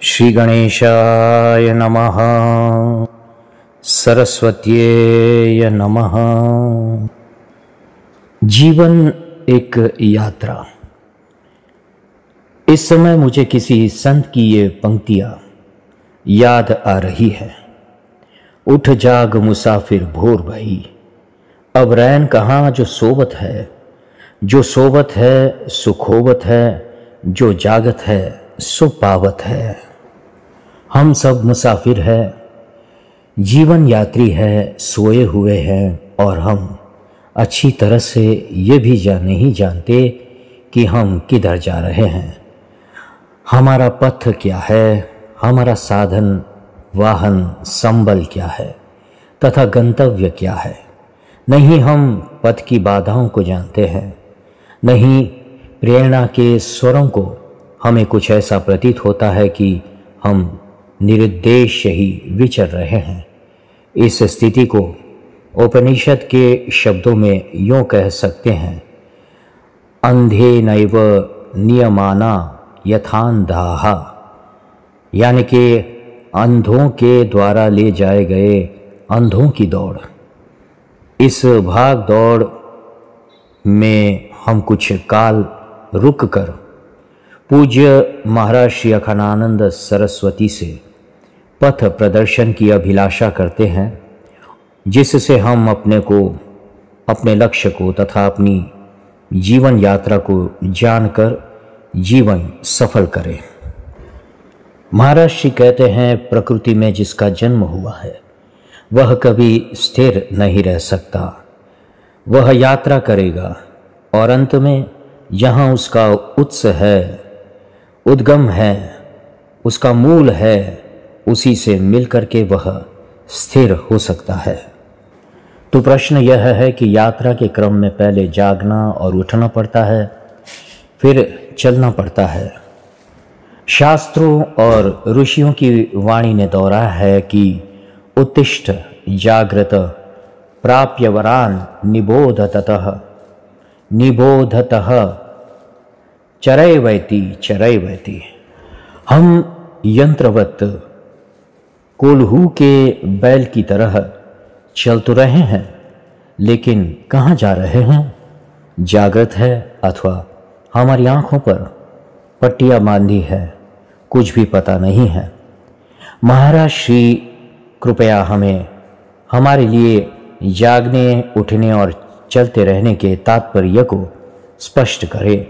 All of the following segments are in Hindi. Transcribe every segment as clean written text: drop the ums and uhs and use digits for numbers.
श्री गणेशाय नमः। सरस्वत्यै नमः। जीवन एक यात्रा। इस समय मुझे किसी संत की ये पंक्तियां याद आ रही है। उठ जाग मुसाफिर भोर भई, अब रैन कहाँ जो सोवत है। जो सोवत है सो खोवत है, जो जागत है सो पावत है। हम सब मुसाफिर हैं, जीवन यात्री है, सोए हुए हैं और हम अच्छी तरह से ये भी नहीं जानते कि हम किधर जा रहे हैं। हमारा पथ क्या है, हमारा साधन वाहन संबल क्या है तथा गंतव्य क्या है। नहीं हम पथ की बाधाओं को जानते हैं, नहीं प्रेरणा के स्वरों को। हमें कुछ ऐसा प्रतीत होता है कि हम निरुद्देश्य ही विचर रहे हैं। इस स्थिति को उपनिषद के शब्दों में यूँ कह सकते हैं, अंधे नैव नियमाना यथांधाः, यानी कि अंधों के द्वारा ले जाए गए अंधों की दौड़। इस भाग दौड़ में हम कुछ काल रुक कर पूज्य महाराज श्री अखंडानंद सरस्वती से पथ प्रदर्शन की अभिलाषा करते हैं, जिससे हम अपने को, अपने लक्ष्य को तथा अपनी जीवन यात्रा को जानकर जीवन सफल करें। महाराज श्री कहते हैं, प्रकृति में जिसका जन्म हुआ है वह कभी स्थिर नहीं रह सकता। वह यात्रा करेगा और अंत में जहाँ उसका उत्स है, उद्गम है, उसका मूल है, उसी से मिलकर के वह स्थिर हो सकता है। तो प्रश्न यह है कि यात्रा के क्रम में पहले जागना और उठना पड़ता है, फिर चलना पड़ता है। शास्त्रों और ऋषियों की वाणी ने दोहराया है कि उत्तिष्ठ जागृत प्राप्य वरान निबोधतः चरैवैति चरैवैति। हम यंत्रवत कोल्हू के बैल की तरह चल तो रहे हैं, लेकिन कहाँ जा रहे हैं? जागृत है अथवा हमारी आंखों पर पट्टियां बांधी है, कुछ भी पता नहीं है। महाराज श्री कृपया हमें हमारे लिए जागने, उठने और चलते रहने के तात्पर्य को स्पष्ट करें।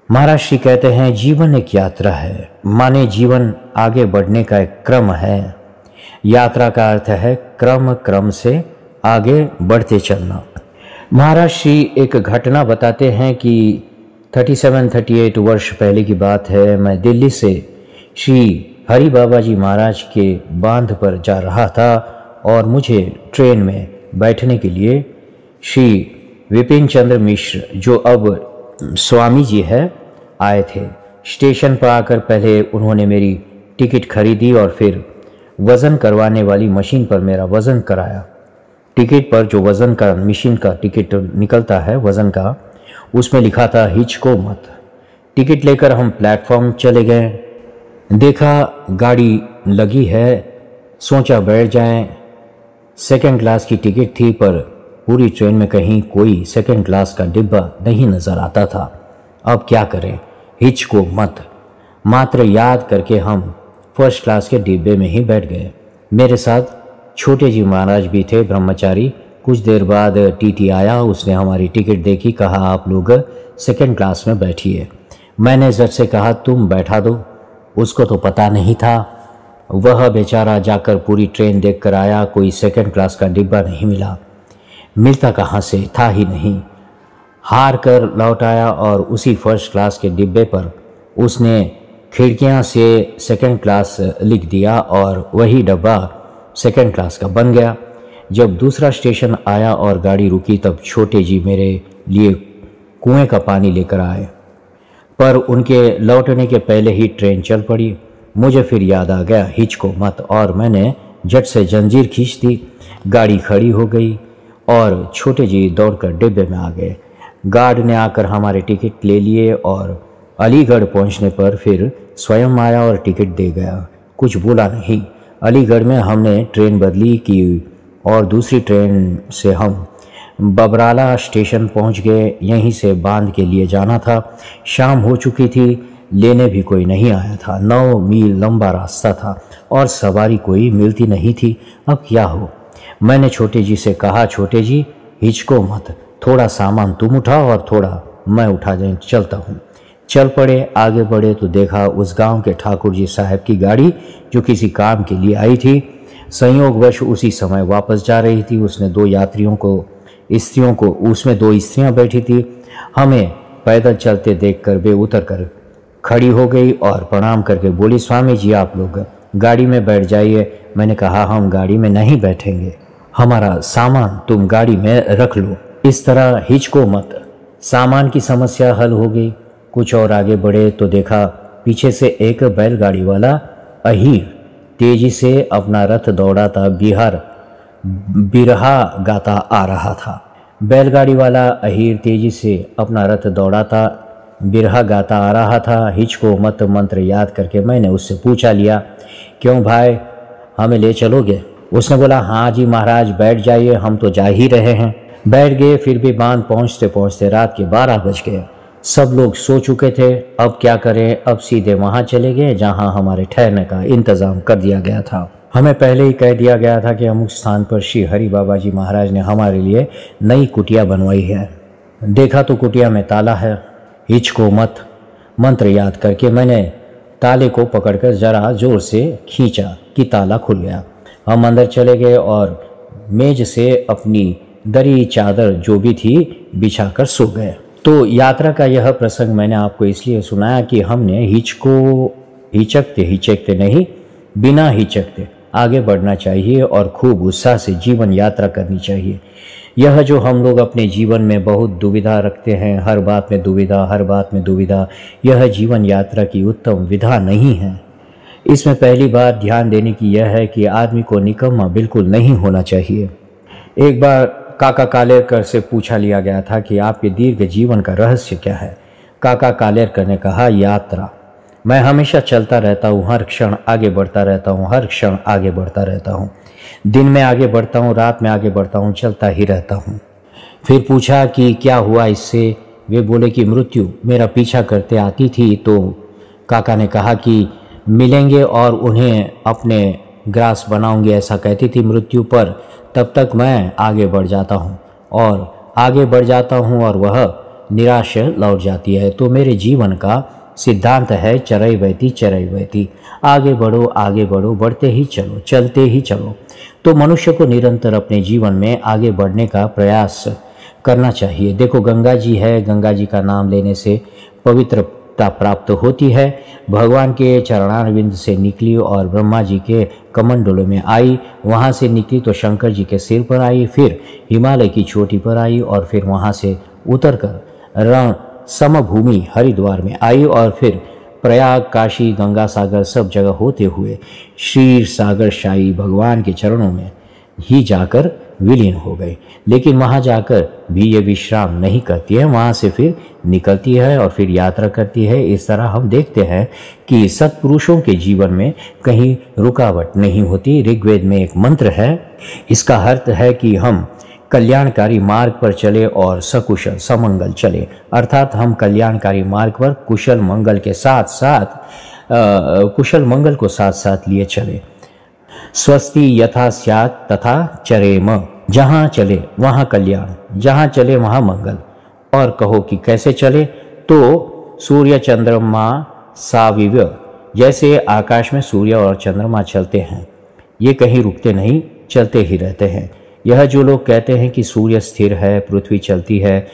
महाराज श्री कहते हैं, जीवन एक यात्रा है, माने जीवन आगे बढ़ने का एक क्रम है। यात्रा का अर्थ है क्रम क्रम से आगे बढ़ते चलना। महाराज श्री एक घटना बताते हैं कि 37-38 वर्ष पहले की बात है। मैं दिल्ली से श्री हरि बाबा जी महाराज के बांध पर जा रहा था और मुझे ट्रेन में बैठने के लिए श्री विपिन चंद्र मिश्र, जो अब स्वामी जी है, आए थे। स्टेशन पर आकर पहले उन्होंने मेरी टिकट खरीदी और फिर वज़न करवाने वाली मशीन पर मेरा वज़न कराया। टिकट पर जो वज़न का मशीन का टिकट निकलता है वज़न का, उसमें लिखा था हिचको मत। टिकट लेकर हम प्लेटफॉर्म चले गए। देखा गाड़ी लगी है, सोचा बैठ जाएं। सेकंड क्लास की टिकट थी, पर पूरी ट्रेन में कहीं कोई सेकंड क्लास का डिब्बा नहीं नज़र आता था। अब क्या करें, हिचको मत मात्र याद करके हम फर्स्ट क्लास के डिब्बे में ही बैठ गए। मेरे साथ छोटे जी महाराज भी थे, ब्रह्मचारी। कुछ देर बाद टीटी आया, उसने हमारी टिकट देखी, कहा आप लोग सेकंड क्लास में बैठिए। मैंने झट से कहा तुम बैठा दो। उसको तो पता नहीं था। वह बेचारा जाकर पूरी ट्रेन देख कर आया, कोई सेकंड क्लास का डिब्बा नहीं मिला। मिलता कहाँ से, था ही नहीं। हार कर लौट आया और उसी फर्स्ट क्लास के डिब्बे पर उसने खिड़कियाँ से सेकंड क्लास लिख दिया और वही डब्बा सेकंड क्लास का बन गया। जब दूसरा स्टेशन आया और गाड़ी रुकी, तब छोटे जी मेरे लिए कुएं का पानी लेकर आए, पर उनके लौटने के पहले ही ट्रेन चल पड़ी। मुझे फिर याद आ गया हिचको मत, और मैंने झट से जंजीर खींच दी। गाड़ी खड़ी हो गई और छोटे जी दौड़कर डिब्बे में आ गए। गार्ड ने आकर हमारे टिकट ले लिए और अलीगढ़ पहुंचने पर फिर स्वयं आया और टिकट दे गया, कुछ बोला नहीं। अलीगढ़ में हमने ट्रेन बदली की और दूसरी ट्रेन से हम बबराला स्टेशन पहुंच गए। यहीं से बांध के लिए जाना था। शाम हो चुकी थी, लेने भी कोई नहीं आया था। 9 मील लंबा रास्ता था और सवारी कोई मिलती नहीं थी। अब क्या हो? मैंने छोटे जी से कहा, छोटे जी हिचको मत, थोड़ा सामान तुम उठाओ और थोड़ा मैं उठा जाए, चलता हूँ। चल पड़े। आगे बढ़े तो देखा उस गांव के ठाकुर जी साहब की गाड़ी जो किसी काम के लिए आई थी, संयोगवश उसी समय वापस जा रही थी। उसमें 2 स्त्रियां बैठी थी। हमें पैदल चलते देखकर वे उतर कर खड़ी हो गई और प्रणाम करके बोली, स्वामी जी आप लोग गाड़ी में बैठ जाइए। मैंने कहा, हम गाड़ी में नहीं बैठेंगे, हमारा सामान तुम गाड़ी में रख लो, इस तरह हिचको मत। सामान की समस्या हल हो गई। कुछ और आगे बढ़े तो देखा पीछे से एक बैलगाड़ी वाला अहीर तेजी से अपना रथ दौड़ाता बिरहा गाता आ रहा था। बैलगाड़ी वाला अहीर तेजी से अपना रथ दौड़ाता बिरहा गाता आ रहा था। हिचको मत मंत्र याद करके मैंने उससे पूछा लिया, क्यों भाई, हमें ले चलोगे? उसने बोला, हाँ जी महाराज, बैठ जाइए, हम तो जा ही रहे हैं। बैठ गए। फिर भी बांध पहुंचते पहुंचते रात के 12 बज गए। सब लोग सो चुके थे। अब क्या करें? अब सीधे वहां चले गए जहां हमारे ठहरने का इंतजाम कर दिया गया था। हमें पहले ही कह दिया गया था कि अमुक स्थान पर श्री हरि बाबा जी महाराज ने हमारे लिए नई कुटिया बनवाई है। देखा तो कुटिया में ताला है। हिचको मत मंत्र याद करके मैंने ताले को पकड़कर जरा जोर से खींचा कि ताला खुल गया। हम अंदर चले गए और मेज से अपनी दरी चादर जो भी थी बिछाकर सो गए। तो यात्रा का यह प्रसंग मैंने आपको इसलिए सुनाया कि हमने हिचकते नहीं, बिना हिचकते आगे बढ़ना चाहिए और खूब उत्साह से जीवन यात्रा करनी चाहिए। यह जो हम लोग अपने जीवन में बहुत दुविधा रखते हैं, हर बात में दुविधा, यह जीवन यात्रा की उत्तम विधा नहीं है। इसमें पहली बात ध्यान देने की यह है कि आदमी को निकम्मा बिल्कुल नहीं होना चाहिए। एक बार काका कालेरकर से पूछा लिया गया था कि आपके दीर्घ जीवन का रहस्य क्या है। काका कालेरकर ने कहा, यात्रा। मैं हमेशा चलता रहता हूँ, हर क्षण आगे बढ़ता रहता हूँ, दिन में आगे बढ़ता हूँ, रात में आगे बढ़ता हूँ, चलता ही रहता हूँ। फिर पूछा कि क्या हुआ इससे? वे बोले कि मृत्यु मेरा पीछा करते आती थी। तो काका ने कहा कि मिलेंगे और उन्हें अपने ग्रास बनाऊंगी, ऐसा कहती थी मृत्यु। पर तब तक मैं आगे बढ़ जाता हूँ और वह निराश लौट जाती है। तो मेरे जीवन का सिद्धांत है चरैवैती, आगे बढ़ो, बढ़ते ही चलो, चलते ही चलो। तो मनुष्य को निरंतर अपने जीवन में आगे बढ़ने का प्रयास करना चाहिए। देखो गंगा जी है, गंगा जी का नाम लेने से पवित्रता प्राप्त होती है। भगवान के चरणारविंद से निकली और ब्रह्मा जी के कमंडलों में आई, वहाँ से निकली तो शंकर जी के सिर पर आई, फिर हिमालय की चोटी पर आई और फिर वहाँ से उतरकर रण समभूमि हरिद्वार में आई और फिर प्रयाग, काशी, गंगा सागर सब जगह होते हुए क्षीर सागर शाही भगवान के चरणों में ही जाकर विलीन हो गई। लेकिन वहाँ जाकर भी ये विश्राम नहीं करती है, वहाँ से फिर निकलती है और फिर यात्रा करती है। इस तरह हम देखते हैं कि सत्पुरुषों के जीवन में कहीं रुकावट नहीं होती। ऋग्वेद में एक मंत्र है, इसका अर्थ है कि हम कल्याणकारी मार्ग पर चले और सकुशल समंगल चले, अर्थात हम कल्याणकारी मार्ग पर कुशल मंगल को साथ साथ लिए चले। स्वस्ति यथा स्यात् तथा चरेम, जहाँ चले वहाँ कल्याण, जहाँ चले वहाँ मंगल। और कहो कि कैसे चले? तो सूर्य चंद्रमा साविव्य, जैसे आकाश में सूर्य और चंद्रमा चलते हैं, ये कहीं रुकते नहीं, चलते ही रहते हैं। यह जो लोग कहते हैं कि सूर्य स्थिर है, पृथ्वी चलती है,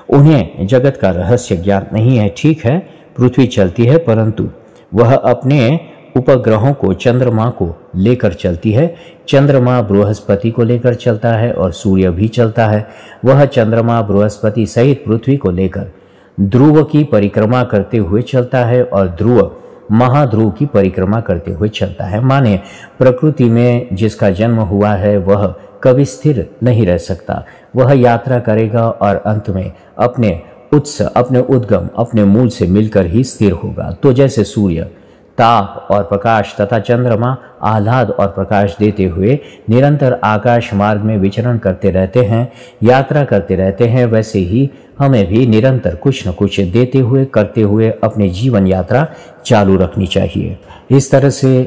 उन्हें जगत का रहस्य ज्ञात नहीं है। ठीक है, पृथ्वी चलती है, परंतु वह अपने उपग्रहों को, चंद्रमा को लेकर चलती है। चंद्रमा बृहस्पति को लेकर चलता है और सूर्य भी चलता है। वह चंद्रमा बृहस्पति सहित पृथ्वी को लेकर ध्रुव की परिक्रमा करते हुए चलता है और ध्रुव महाध्रुव की परिक्रमा करते हुए चलता है। माने प्रकृति में जिसका जन्म हुआ है वह कभी स्थिर नहीं रह सकता, वह यात्रा करेगा और अंत में अपने उद्गम, अपने मूल से मिलकर ही स्थिर होगा। तो जैसे सूर्य ताप और प्रकाश तथा चंद्रमा आह्लाद और प्रकाश देते हुए निरंतर आकाश मार्ग में विचरण करते रहते हैं, यात्रा करते रहते हैं, वैसे ही हमें भी निरंतर कुछ न कुछ देते हुए करते हुए अपनी जीवन यात्रा चालू रखनी चाहिए। इस तरह से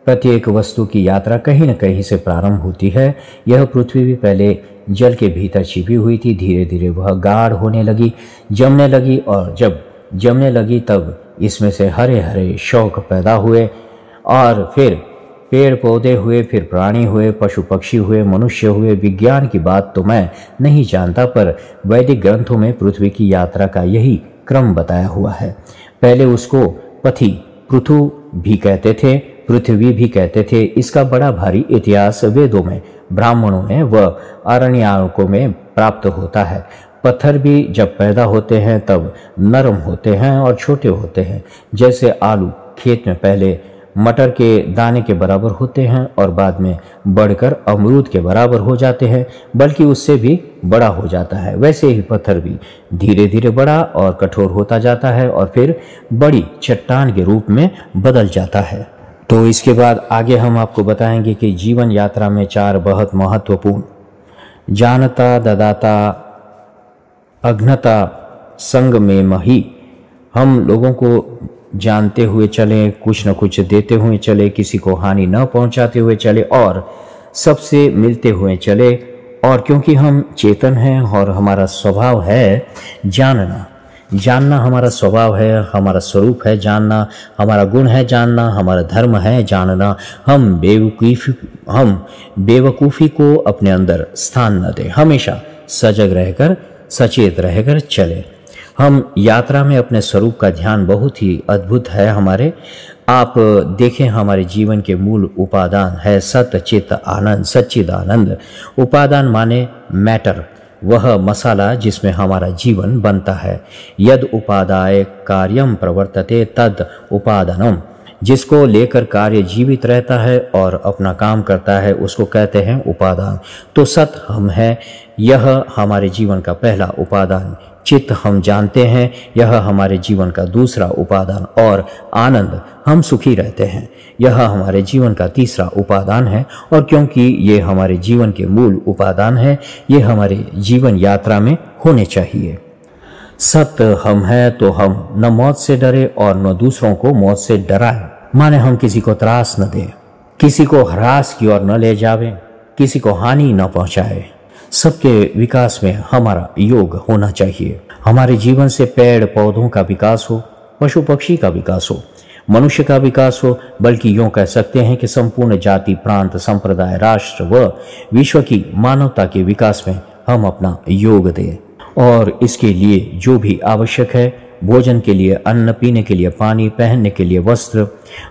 प्रत्येक वस्तु की यात्रा कहीं न कहीं से प्रारंभ होती है। यह पृथ्वी भी पहले जल के भीतर छिपी हुई थी, धीरे धीरे वह गाढ़ होने लगी, जमने लगी, और जब जमने लगी तब इसमें से हरे हरे शौक पैदा हुए और फिर पेड़ पौधे हुए, फिर प्राणी हुए, पशु पक्षी हुए, मनुष्य हुए। विज्ञान की बात तो मैं नहीं जानता, पर वैदिक ग्रंथों में पृथ्वी की यात्रा का यही क्रम बताया हुआ है। पहले उसको पथि पृथु भी कहते थे, पृथ्वी भी कहते थे। इसका बड़ा भारी इतिहास वेदों में, ब्राह्मणों में व आरण्यकों में प्राप्त होता है। पत्थर भी जब पैदा होते हैं तब नरम होते हैं और छोटे होते हैं। जैसे आलू खेत में पहले मटर के दाने के बराबर होते हैं और बाद में बढ़कर अमरूद के बराबर हो जाते हैं, बल्कि उससे भी बड़ा हो जाता है, वैसे ही पत्थर भी धीरे धीरे बड़ा और कठोर होता जाता है और फिर बड़ी चट्टान के रूप में बदल जाता है। तो इसके बाद आगे हम आपको बताएंगे कि जीवन यात्रा में 4 बहुत महत्वपूर्ण जानता, ददाता, अघ्नता, संग में मही। हम लोगों को जानते हुए चलें, कुछ न कुछ देते हुए चले, किसी को हानि न पहुंचाते हुए चले और सबसे मिलते हुए चले। और क्योंकि हम चेतन हैं और हमारा स्वभाव है जानना, जानना हमारा स्वभाव है, हमारा स्वरूप है जानना, हमारा गुण है जानना, हमारा धर्म है जानना। हम बेवकूफ़ी को अपने अंदर स्थान न दें, हमेशा सजग रहकर, सचेत रहकर चले। हम यात्रा में अपने स्वरूप का ध्यान बहुत ही अद्भुत है हमारे। आप देखें, हमारे जीवन के मूल उपादान है सत चित आनंद, सच्चिदानंद। उपादान माने मैटर, वह मसाला जिसमें हमारा जीवन बनता है। यद उपादाय कार्यम प्रवर्तते तद उपादानम। जिसको लेकर कार्य जीवित रहता है और अपना काम करता है उसको कहते हैं उपादान। तो सत हम है, यह हमारे जीवन का पहला उपादान। चित्त हम जानते हैं, यह हमारे जीवन का दूसरा उपादान। और आनंद, हम सुखी रहते हैं, यह हमारे जीवन का तीसरा उपादान है। और क्योंकि ये हमारे जीवन के मूल उपादान है, ये हमारे जीवन यात्रा में होने चाहिए। सत्य हम है तो हम न मौत से डरे और न दूसरों को मौत से डराएं। माने हम किसी को त्रास न दें, किसी को ह्रास की ओर न ले जावे, किसी को हानि न पहुंचाए। सबके विकास में हमारा योग होना चाहिए। हमारे जीवन से पेड़ पौधों का विकास हो, पशु पक्षी का विकास हो, मनुष्य का विकास हो, बल्कि यूं कह सकते हैं कि संपूर्ण जाति, प्रांत, संप्रदाय, राष्ट्र व विश्व की मानवता के विकास में हम अपना योग दें। और इसके लिए जो भी आवश्यक है, भोजन के लिए अन्न, पीने के लिए पानी, पहनने के लिए वस्त्र,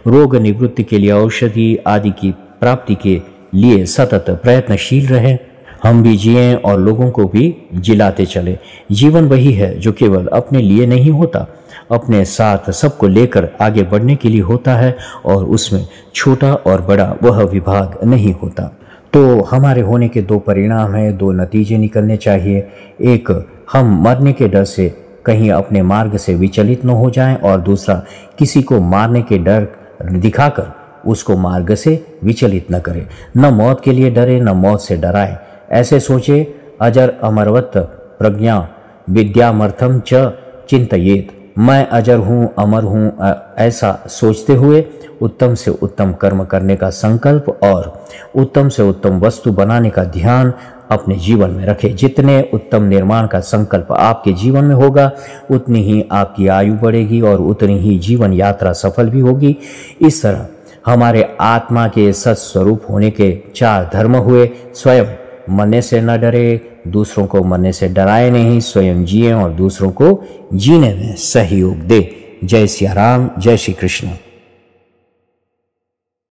रोग निवृत्ति के लिए औषधि आदि की प्राप्ति के लिए सतत प्रयत्नशील रहे। हम भी जिएं और लोगों को भी जिलाते चले। जीवन वही है जो केवल अपने लिए नहीं होता, अपने साथ सबको लेकर आगे बढ़ने के लिए होता है, और उसमें छोटा और बड़ा वह विभाग नहीं होता। तो हमारे होने के 2 परिणाम हैं, 2 नतीजे निकलने चाहिए। एक, हम मरने के डर से कहीं अपने मार्ग से विचलित न हो जाएं, और दूसरा, किसी को मारने के डर दिखाकर उसको मार्ग से विचलित न करें। न मौत के लिए डरे, न मौत से डराए। ऐसे सोचे, अजर अमरवत प्रज्ञा विद्यामर्थम च चिंतयेत। मैं अजर हूँ, अमर हूँ, ऐसा सोचते हुए उत्तम से उत्तम कर्म करने का संकल्प और उत्तम से उत्तम वस्तु बनाने का ध्यान अपने जीवन में रखें। जितने उत्तम निर्माण का संकल्प आपके जीवन में होगा, उतनी ही आपकी आयु बढ़ेगी और उतनी ही जीवन यात्रा सफल भी होगी। इस तरह हमारे आत्मा के सत्स्वरूप होने के 4 धर्म हुए। स्वयं मरने से न डरे, दूसरों को मरने से डराए नहीं, स्वयं जिए और दूसरों को जीने में सहयोग दे। जय सिया राम, जय श्री कृष्ण।